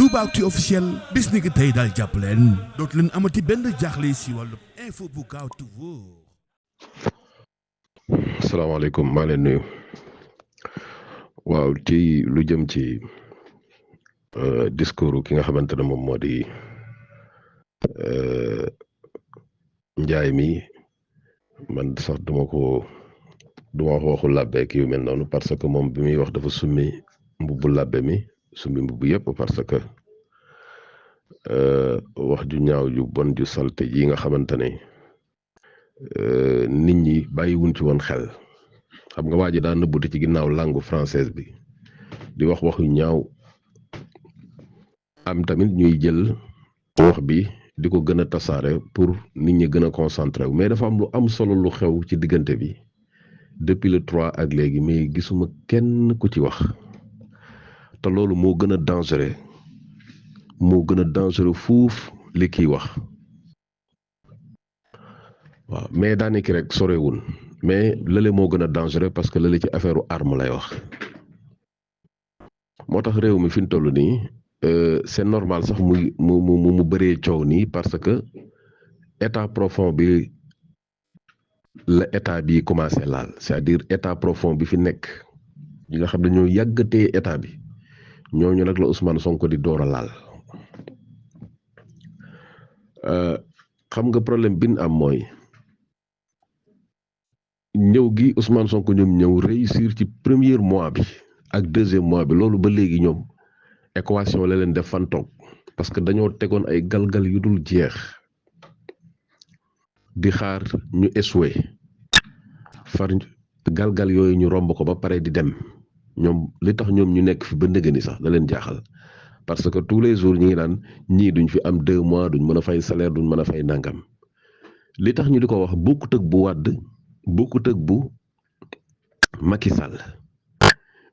Toubactu officiel bis ni ki tey daal jàpp leen dootu leen amati benn jaaxle si wàllu info bu gaaw te wóor. salaamaaleykum maa leen nuyu waaw ci lu jëm ci discours ki nga xamante ne moom moo di njaay mi man sax duma wax waxu làbbe ki yu mel noonu parce que moom bi muy wax dafa summi mbubbu làbbe mi summi mbubbu yëpp parce que wax ju ñaaw ju bon ju salte yi nga xamante ne nit ñi bàyyiwuñ ci woon xel xam nga waa ji daa nëbbuti ci ginnaaw langue française bi di wax waxu ñaaw am tamit ñuy jël wax bi di ko gën a tasaare pour nit ñi gën a concentré wu mais dafa am lu am solo lu xew ci diggante bi depuis le 3 ak léegi mais gisuma kenn ku ci wax te loolu moo gën a dangereux fuuf li kiy wax waaw mais daanaka rek sorewul mais lële moo gën a dangereux parce que lële ci affaire arme lay wax moo tax réew mi fi mu toll nii c'est normal sax mu bëree coow nii parce que état profond bi la état bi commencé laal c'est-à-dire état profond bi fi nekk ñi nga xam ne ñoo yàggatee état bi ñooñu nag la Ousmane Sonko di door a laal xam nga problème bi ñu am mooy ñëw gi Ousmane Sonko ñoom ñëw réussir ci premier mois bi ak deuxième mois bi loolu ba léegi ñoom équation la leen def fan toog parce que dañoo tegoon ay galgal yu dul jeex di xaar ñu échoué far galgal yooyu ñu romb ko ba pare di dem ñoom li tax ñoom ñu nekk fi ba ndëgëni sax da leen jaaxal parce que tous les jours ñi ngi naan ñii duñ fi am 2 mois duñ mën a fay salaire duñ mën a fay nangam li tax ñu di ko wax bokkut ak bu Wàdd bokkut ak bu Macky Sall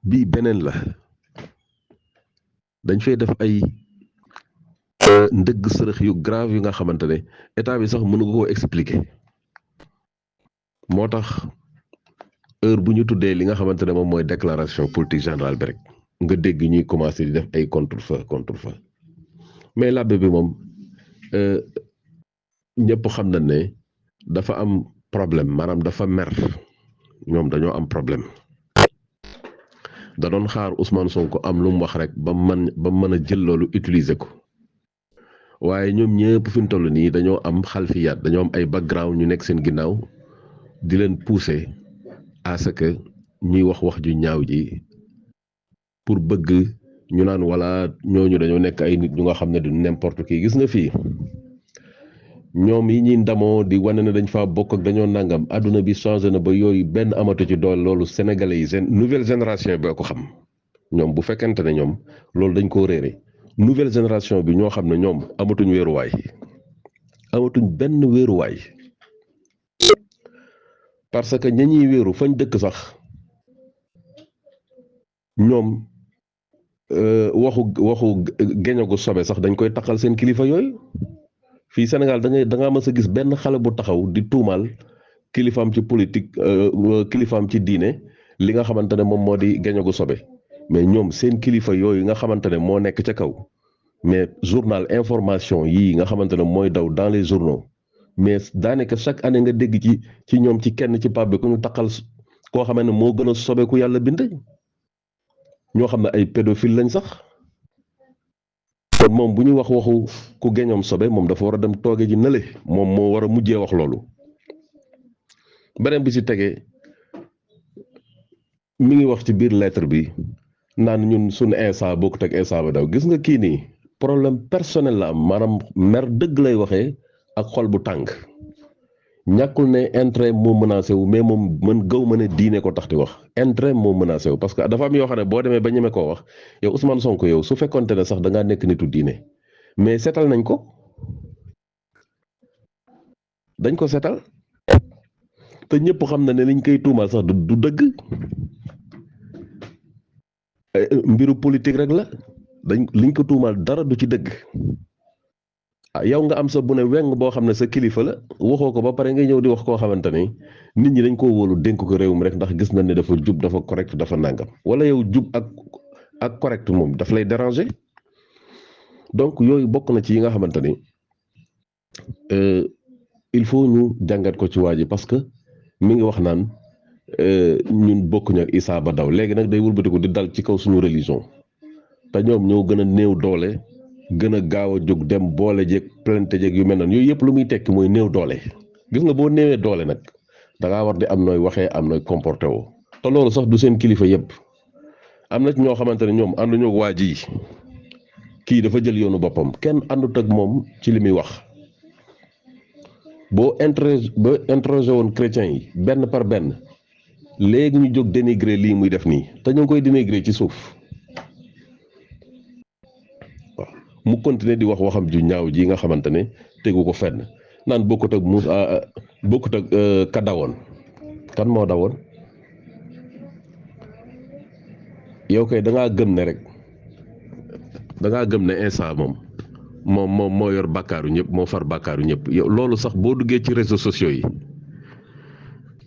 bii beneen la dañ fay def ay ndëgg sërëx yu grave yu nga xamante ne état bi sax mënu ko koo expliquer moo tax heure bu ñu tuddee li nga xamante ne moom mooy déclaration politique générale bi rek nga dégg ñuy commencer di def ay contre-feu mais labbe bi moom ñëpp xam na ne dafa am problème maanaam dafa mer ñoom dañoo am problème da doon xaar Ousmane Sonko am lu mu wax rek ba mën a jël loolu utiliser ko waaye ñoom ñëpp fi mu toll nii dañoo am xalfiyaat dañoo am ay background ñu nekk seen ginnaaw di leen pousser à ce que ñuy wax ju ñaaw ji pour bëgg ñu naan wala ñooñu dañoo nekk ay nit ñu nga xam ne du n'importe qui gis nga fii ñoom yi ñuy ndamoo di wane ne dañ faa bokk ak dañoo nangam àdduna bi changé na ba yooyu benn amatu ci doole loolu sénégalais yi nouvelle génération bi ko xam ñoom bu fekkente ne ñoom loolu dañ koo réere nouvelle génération bi ñoo xam ne ñoom amatuñ benn wéeruwaay parce que ña ñuy wéeru fañ dëkk sax ñoom waxu geñagu sobe sax dañ koy taqal seen kilifa yooyu fii Sénégal da ngaa mës a gis benn xale bu taxaw di tuumaal kilifaam ci politique kilifaam ci diine li nga xamante ne moom moo di geñagu sobe mais ñoom seen kilifa yooyu nga xamante ne moo nekk ca kaw mais journal information yii nga xamante ne mooy daw dans les journaux mais daanaka chaque année nga dégg ci ñoom ci kenn ci pab bi ku ñu taqal koo xam ne moo gën a sobe ku yàlla bind ñoo xam ne ay pédophile lañ sax kon moom bu ñuy wax waxu ku geñoom sobe moom dafa war a dem tooge ji nële moom moo war a mujjee wax loolu beneen bi ci tegee mi ngi wax ci biir lettre bi naan ñun suñu instant bokkut ak instant ba daw gis nga kii nii problème personnel la am maanaam mer dëgg lay waxee ak xol bu tàng ñàkkul ne intérêt moo menacé wu mais moom mën gaw ma ne diine ko tax di wax intérêt moo menacé wu parce que dafa am yoo xam ne boo demee ba ñeme koo wax yow Ousmane Sonko yow su fekkonte ne sax da ngaa nekk nitu diine mais seetal nañ ko dañ ko seetal te ñëpp xam na ne liñ koy tuumaal sax du dëgg mbiru politique rek la liñ ko tuumaal dara du ci dëgg yow nga am sa bu ne weng boo xam ne sa kilifa la waxoo ko ba pare ngay ñëw di wax koo xamante ne nit ñi dañ koo wóolu dénk ko réew mi rek ndax gis nañ ne dafa jub dafa correct dafa nàngam wala yow jub ak correct moom daf lay déranger donc yooyu bokk na ci yi nga xamante ni il faut ñu jàngat ko ci waa ji parce que mi ngi wax naan ñun bokkuñu ak Issa ba daw léegi nag day wëlbatiku di dal ci kaw suñu religion te ñoom ñoo gën a néew doole gën a gaaw a jóg dem boole jeeg plainte jeeg yu mel noonu yooyu yëpp lu muy tekki mooy néew doole gis nga boo néewee doole nag da ngaa war di am nooy waxee am nooy comporté woo te loolu sax du seen kilifa yëpp am na ci ñoo xamante ne ñoom ànduñu ak waa ji kii dafa jël yoonu boppam kenn àndut ak moom ci li muy wax boo interrogé woon chrétiens yi benn par benn léegi ñu jóg dénigré lii muy def nii te ñu ngi koy dénigré ci suuf waaw mu continuer di wax waxam ju ñaaw ji nga xamante ne tegu ko fenn naan bokkut ak bokkut ak ka dawoon kan moo dawoon yow kay da ngaa gëm ne rek da ngaa gëm ne instant moom moo yor bàkkaaru ñëpp moo far bàkkaaru ñëpp yow loolu sax boo duggee ci réseaux sociaux yi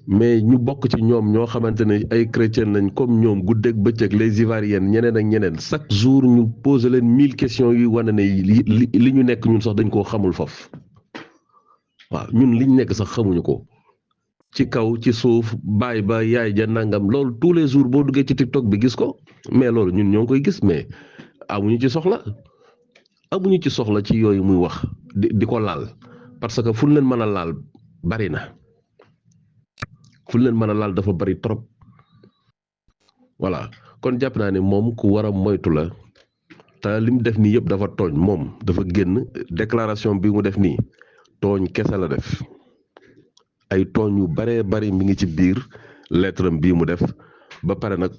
mais ñu bokk ci ñoom ñoo xamante ne ay chrétien lañ comme ñoom guddeeg bëccëg les ivoiriennes ñeneen ak ñeneen chaque jour ñu posé leen 1000 questions yu wane ne li ñu nekk ñun sax dañ koo xamul foofu waaw ñun liñ nekk sax xamuñu ko ci kaw ci suuf baay ba yaay ja nangam loolu tous les jours boo duggee ci TikTok bi gis ko mais loolu ñun ñoo ngi koy gis mais amuñu ci soxla ci yooyu muy wax di ko laal parce que fu leen mën a laal bari na fu leen mën a laal dafa bari trop voilà kon jàpp naa ne moom ku war a moytu la te li mu def nii yëpp dafa tooñ moom dafa génn déclaration bi mu def nii tooñ kese la def ay tooñ yu baree bari mi ngi ci biir lettre am bii mu def ba pare nag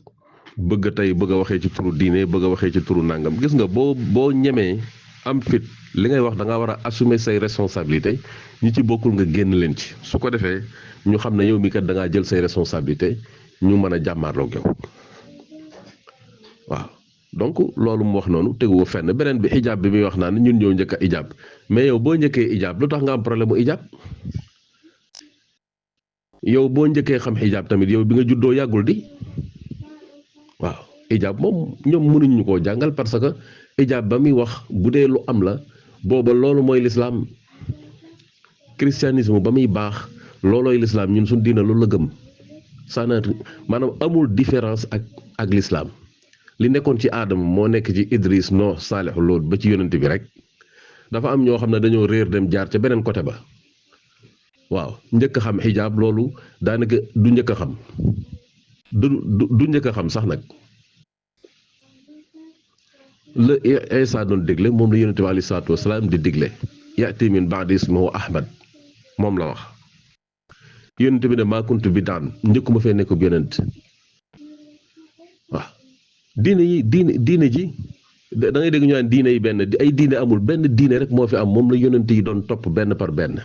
bëgg a waxee ci turu diine bëgg a waxee ci turu nangam gis nga boo ñemee am fit li ngay wax da nga war a assumer say responsabilité ñi ci bokkul nga génn leen ci su ko defee ñu xam ne yow mi kat da ngaa jël say responsabilité ñu mën a jàmmaarloog yow waaw donc loolu mu wax noonu teguwoo fenn beneen bi xijaab bi muy wax naan ñun ñoo njëkk a xijaab mais yow boo njëkkee xijaab lu tax nga am problème mu xijaab yow boo njëkkee xam xijaab tamit yow bi nga juddoo yàggul di waaw xijaab moom ñoom mënuñ ñu koo jàngal parce que xijaab ba muy wax bu dee lu am la booba loolu mooy lislaam christianisme ba muy baax loolooy lislaam ñun suñ diina loolu la gëm sana maanaam amul différence ak lislaam li nekkoon ci aadama moo nekk ci Idris no Saalix loolu ba ci yonent bi rek dafa am ñoo xam ne dañoo réer dem jaar ca beneen côté ba waaw njëkk a xam xijaab loolu daanaka du njëkk a xam du njëkk a xam sax nag la Isa doon dégle moom la yonent bi alayhi salaatu wasalaam di dégle yaati min ba'di ismuhu Ahmad moom la wax yonent bi ne maa kuntu bi daan njëkkuma fee nekk yonent waaw diine ji da ngay dégg ñu naan diine yi benn ay diine amul benn diine rek moo fi am moom la yonent yi doon topp benn par benn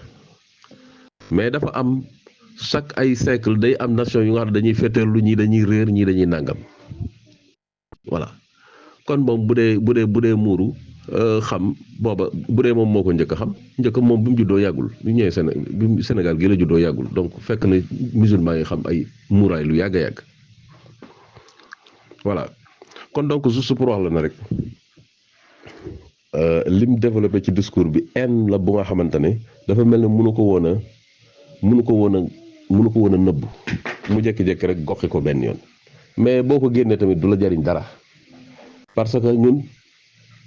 mais dafa am chaque ay siècle day am nation yu nga xam ne dañuy féeteerlu ñii dañuy réer ñii dañuy nàngam voilà kon moom bu dee muuru xam booba bu dee moom moo ko njëkk a xam njëkk moom bi mu juddoo yàggul bi ñëwee Sénégal gi la juddoo yàggul donc fekk na musulman yi xam ay muuraay lu yàgg a yàgg voilà kon donc juste pour wax la na rek lim développé ci discours bi en la bu nga xamante ne dafa mel ne mënu ko woon a nëbb mu jékki-jékki rek goxi ko benn yoon mais boo ko génnee tamit du la jariñ dara parce que ñun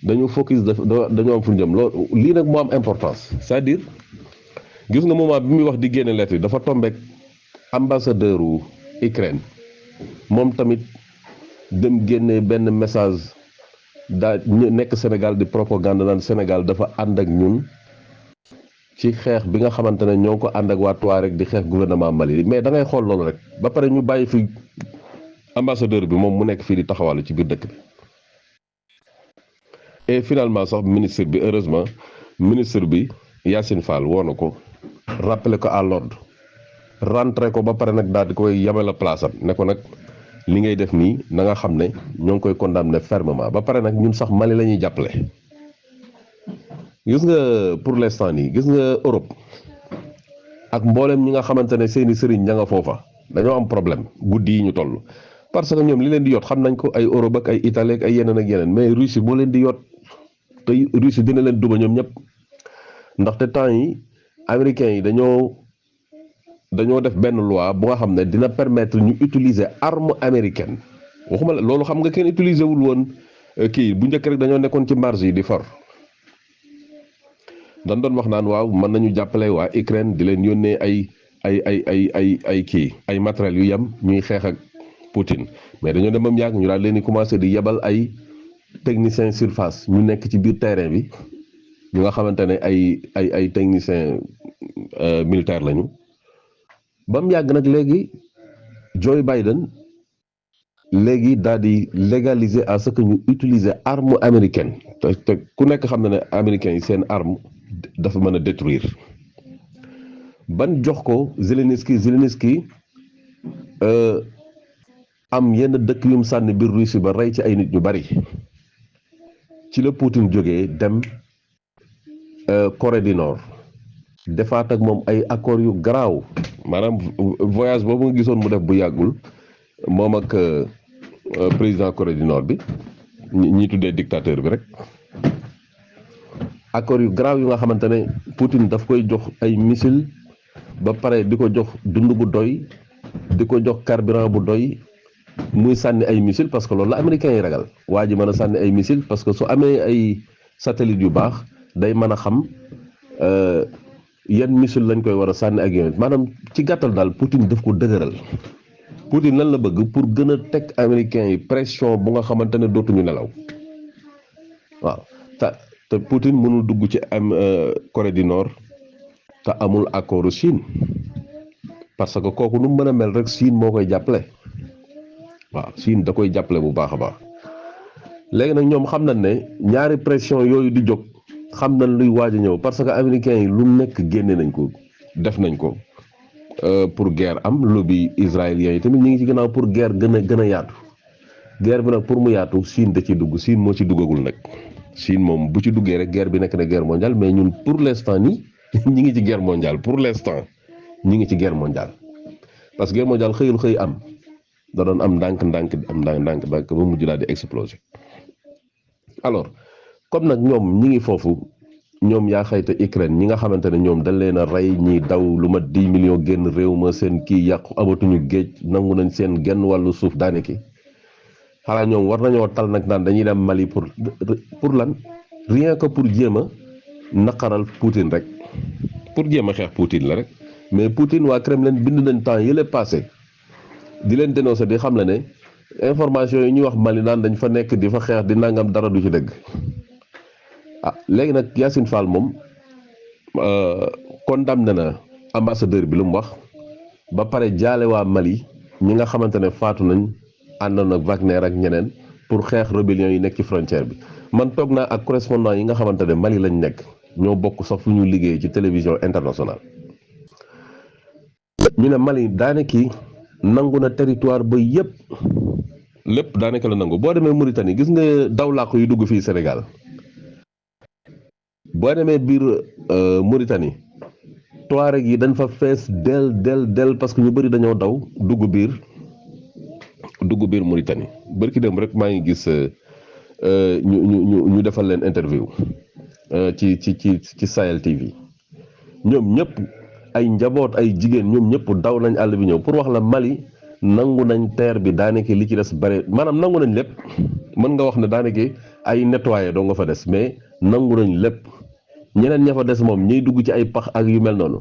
dañu focus dañoo am fu ñu jëm loolu lii nag moo am importance c'est-à-dire gis nga moment bi muy wax di génne lettre yi dafa tombeek ambassadeur u Ukraine moom tamit dem génne benn message daa nekk Sénégal di propagande naan Sénégal dafa ànd ak ñun ci xeex bi nga xamante ne ñoo ko ànd ak waa Touareg di xeex gouvernement Mali mais da ngay xool loolu rek ba pare ñu bàyyi fi ambassadeur bi moom mu nekk fii di taxawalu ci biir dëkk bi et finalement sax ministre bi heureusement ministre bi Yacine Fall woo na ko rappelé ko à l'ordre rentré ko ba pare nag daal di koy yamela place am ne ko nag li ngay def nii na nga xam ne ñoo ngi koy condamné fermement ba pare nag ñun sax Mali la ñuy jàppale gis nga pour l'instant nii gis nga Europe ak mboolem ñi nga xamante ne seeni sëriñ ña nga foofa dañoo am problème guddi yi ñu toll parce que ñoom li leen di yot xam nañ ko ay Europe ak ay Italie ak ay yeneen mais Russie moo leen di yot te Russie dina leen duma ñoom ñëpp ndaxte temps yi américains yi dañoo def benn loi bu nga xam ne dina permettre ñu utiliser arme américaine waxuma la loolu xam nga kenn utiliser wul woon kii bu njëkk rek dañoo nekkoon ci marge yi di for dañ doon wax naan waaw mën nañu jàppale waa Ukraine di leen yónnee ay kii ay matériels yu yem ñuy xeex ak Poutine mais dañoo dem ba mu yàgg ñu daal leen di commencé di yebal ay techniciens surface ñu nekk ci biir terrain bi ñu nga xamante ne ay techniciens militaires lañu ba mu yàgg nag léegi Joe Biden léegi daal di légaliser à ce que ñu utiliser arme américaine te ku nekk xam na ne américains yi seen arme dafa mën a détruire ban jox ko Zelensky am yenn dëkk yu mu sànni biir Russie ba rey ci ay nit ñu bari ci la Poutine jógee dem Corée du Nord defaat ak moom ay accords yu garaaw maanaam voyage boobu nga gisoon mu def bu yàggul moom ak président Corée du Nord bi ñi tuddee dictateur bi rek accords yu garaaw yu nga xamante ne Poutine daf koy jox ay missile ba pare di ko jox dund bu doy di ko jox carburant bu doy muy sànni ay missile parce que loolu la américains yi ragal waa ji mën a sànni ay missile parce que su amee ay satellite yu baax day mën a xam yan missile lañ koy war a sànni ak yooyu maanaam ci gàttal daal Poutine daf ko dëgëral Poutine lan la bëgg pour gën a teg américains yi pression bu nga xamante ne dootuñu nelaw waaw te Poutine mënul dugg ci am Corée du Nord te amul accordu Chine parce que kooku nu mu mën a mel rek Chine moo koy jàppale waaw Chine da koy jàppale bu baax a baax léegi nag ñoom xam nañ ne ñaari pression yooyu di jóg xam nañ luy waaj a ñëw parce que américains yi lu nekk génne nañ ko def nañ ko pour guerre am lobby israélien yi tamit ñu ngi ci gannaaw pour guerre gën a yaatu guerre bi nag pour mu yaatu Chine da ciy dugg Chine moo ci duggagul nag Chine moom bu ci duggee rek guerre bi nekk na guerre mondiale mais ñun pour l'instant nii ñi ngi ci guerre mondiale pour l'instant ñi ngi ci guerre mondiale parce que guerre mondiale xëyul xëy am da doon am ndànk ba mujj daal di exploser alors comme nag ñoom ñi ngi foofu ñoom yaa xayta Ukraine ñi nga xamante ne ñoom dañ leen a rey ñi daw lu mat 10 millions génn réew ma seen kii yàqu amatuñu géej nangu nañ seen genn wàllu suuf daaniki xanaa ñoom war nañoo tal nag naan dañuy dem Mali pour lan rien que pour jéem a naqaral Poutine rek pour jéem a xeex Poutine la rek mais Poutine waa Kremlin bind nañ temps yële passé di leen dénoncer di xam la ne information yi ñuy wax Mali naan dañ fa nekk di fa xeex di nangam dara du ci dëgg ah léegi nag Yassine Fall moom condamné na ambassadeur bi lu mu wax ba pare jaale waa Mali ñi nga xamante ne faatu nañ àndoon ak Wagner ak ñeneen pour xeex rébellion yi nekk ci frontière bi man toog naa ak correspondant yi nga xamante ne Mali lañ nekk ñoo bokk sax fu ñu liggéey ci télévision internationale ñu ne Mali daanaka nangu na territoire ba yëpp lépp daanaka la nangu boo demee Mauritanie gis nga daw làqu yu dugg fii Sénégal boo demee biir Mauritanie Touareg yi dañ fa fees del parce que ñu bëri dañoo daw dugg biir Mauritanie bërki dem rek maa ngi gis ñu defal leen interview ci Sahel TV ñoom ñëpp ay njaboot ay jigéen ñoom ñëpp daw nañ àll bi ñëw pour wax la Mali nangu nañ terre bi daanaka li ci des bare maanaam nangu nañ lépp mën nga wax ne daanaka ay nettoyé doo nga fa des mais nangu nañ lépp ñeneen ña fa des moom ñuy dugg ci ay pax ak yu mel noonu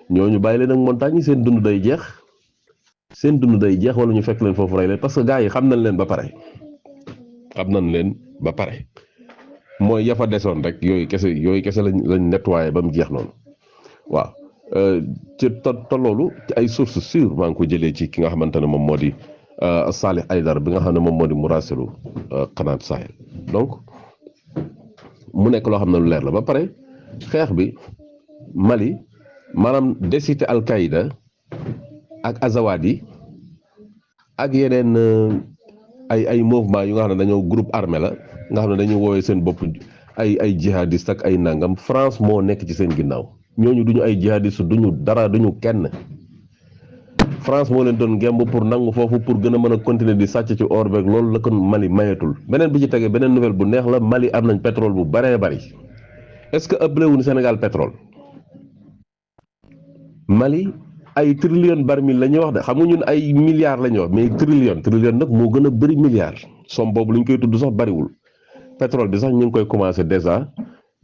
ñooñu bàyyi leen ak montagne yi seen dund day jeex wala ñu fekk leen foofu rey leen parce que gars yi xam nañ leen ba pare mooy ya fa desoon rek yooyu kese lañ nettoyé ba mu jeex noonu waaw ci te loolu ci ay sources sûres maa ngi ko jëlee ci ki nga xamante ne moom moo di Salih Aydar bi nga xam ne moom moo di murasilu Qanat Sahel donc mu nekk loo xam ne lu leer la ba pare xeex bi Mali maanaam décité Al-Qaïda ak Azawadi ak yeneen ay mouvement yu nga xam ne dañoo groupe armé la nga xam ne dañuy woowee seen bopp ay jihadiste ak ay nangam France moo nekk ci seen ginnaaw ñooñu duñu ay jihadiste duñu dara duñu kenn France moo leen doon ngemb pour nangu foofu pour gën a mën a continuer di sàcc ci or beeg loolu la ko Mali mayeetul beneen bi ci tegee beneen nouvelle bu neex la Mali am nañ pétrole bu baree bari est-ce que ëppale wuñu Sénégal pétrole Mali ay trillion barmil la ñuy wax de xam nga ñun ay milliards la ñuy wax mais trillion nag moo gën a bëri milliards somme boobu lu ñu koy tudd sax bariwul pétrole bi sax ñu ngi koy commencé déjà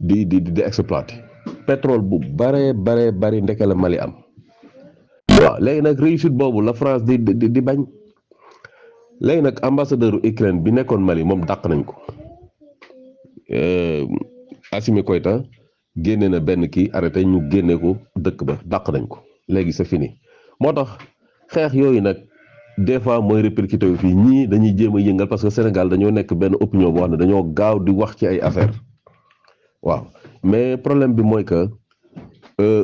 di exploiter pétrole bu baree bari ndeke la Mali am waaw léegi nag réussite boobu la France di bañ léegi nag ambassadeur Ukraine bi nekkoon Mali moom dàq nañ ko Assimi Goïta génne na benn kii arrêté ñu génne ko dëkk ba dàq nañ ko léegi c'est fini moo tax xeex yooyu nag des fois mooy répercuté wu fii ñii dañuy jéem a yëngal parce que Sénégal dañoo nekk benn opinion boo xam ne dañoo gaaw di wax ci ay affaire waaw mais problème bi mooy que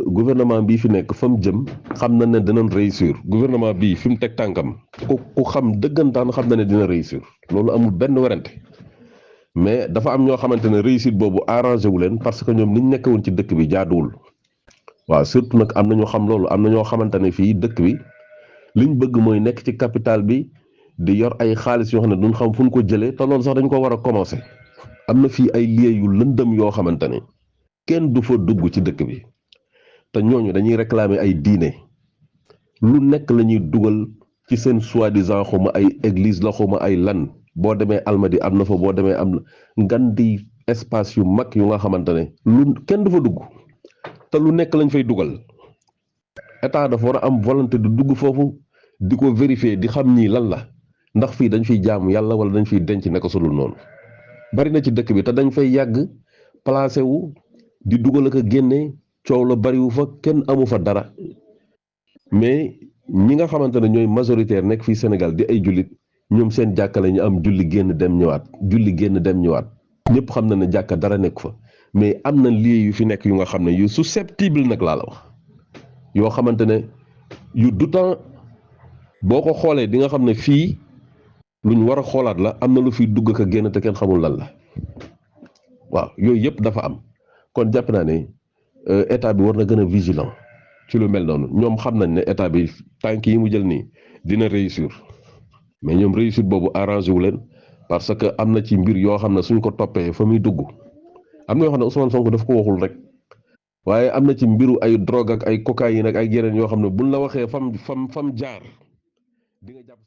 gouvernement bii fi nekk fa mu jëm xam na ne dinañ réussir gouvernement bii fi mu teg tànkam ku xam dëggantaan xam na ne dina réussir loolu amul benn werante mais dafa am ñoo xamante ne réussite boobu arrangé wu leen parce que ñoom niñ nekkoon ci dëkk bi jaaduwul waaw surtout nag am na ñoo xam loolu am na ñoo xamante ne fii dëkk bi liñ bëgg mooy nekk ci capital bi di yor ay xaalis yoo xam ne duñ xam fu ñu ko jëlee te loolu sax dañ ko war a commencer am na fii ay lieux yu lëndëm yoo xamante ne kenn du fa dugg ci dëkk bi te ñooñu dañuy réclamer ay diine lu nekk la ñuy dugal ci seen soi-disant xuma ay église la xuma ay lan boo demee Almadi am na fa boo demee am ngan di espace yu mag yu nga xamante ne lu kenn du fa dugg te lu nekk lañ fay dugal état dafa war a am volonté du dugg foofu di ko vérifier di xam ñii lan la ndax fii dañ fiy jaamu yàlla wala dañ fiy denc naka sulul noonu bari na ci dëkk bi te dañ fay yàgg placé wu di dugal ak a génne coow la bariwu fa kenn amu fa dara mais ñi nga xamante ne ñooy majoritaire nekk fii Sénégal di ay jullit ñoom seen jàkka la ñu am julli génn dem ñëwaat ñëpp xam na ne jàkka dara nekk fa mais am na lieu yu fi nekk yu nga xam ne yu susceptible nag laa la wax yoo xamante ne yu du temps boo ko xoolee di nga xam ne fii luñ war a xoolaat la am na lu fiy dugg ak a génn te kenn xamul lan la waaw yooyu yëpp dafa am kon jàpp naa ne état bi war na gën a vigilant ci lu mel noonu ñoom xam nañ ne état bi tànk yi mu jël nii dina réussir mais ñoom réussite boobu arrangé wu leen parce que am na ci mbir yoo xam ne suñ ko toppee fa muy dugg am na yoo xam ne Ousmane Sonko daf ko waxul rek waaye am na ci mbiru ay drogue ak ay cocaïne ak ay yeneen yoo xam ne buñ la waxee fam jaar di nga jàpp